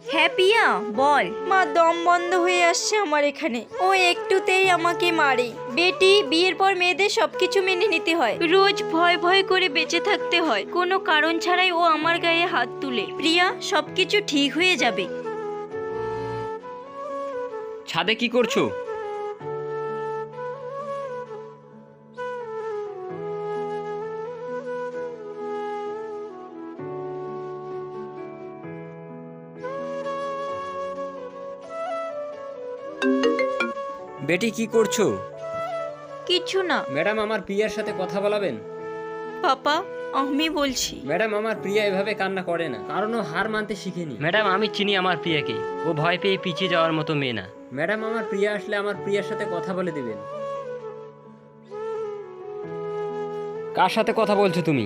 হ্যাঁ পিয়া বল। মা দম বন্ধ হয়ে আসছে আমার এখানে, ও একটুতেই আমাকে মারে। বেটি, বিয়ের পর মেয়েদের সবকিছু মেনে নিতে হয়, রোজ ভয় ভয় করে বেঁচে থাকতে হয়, কোনো কারণ ছাড়াই ও আমার গায়ে হাত তুলে। প্রিয়া, সবকিছু ঠিক হয়ে যাবে। ছাদে কি করছো? বেটি কি করছো? কিছু না। ম্যাডাম, আমার প্রিয়ার সাথে কথা বলাবেন? পাপা, আমি বলছি। ম্যাডাম, আমার প্রিয়া এভাবে কান্না করে না, কারণ ও হার মানতে শিখেনি। ম্যাডাম, আমি চিনি আমার প্রিয়াকে, ও ভয় পেয়ে পিছিয়ে যাওয়ার মতো মেয়ে না। ম্যাডাম, আমার প্রিয়া আসলে আমার প্রিয়ার সাথে কথা বলে দিবেন। কার সাথে কথা বলছো তুমি?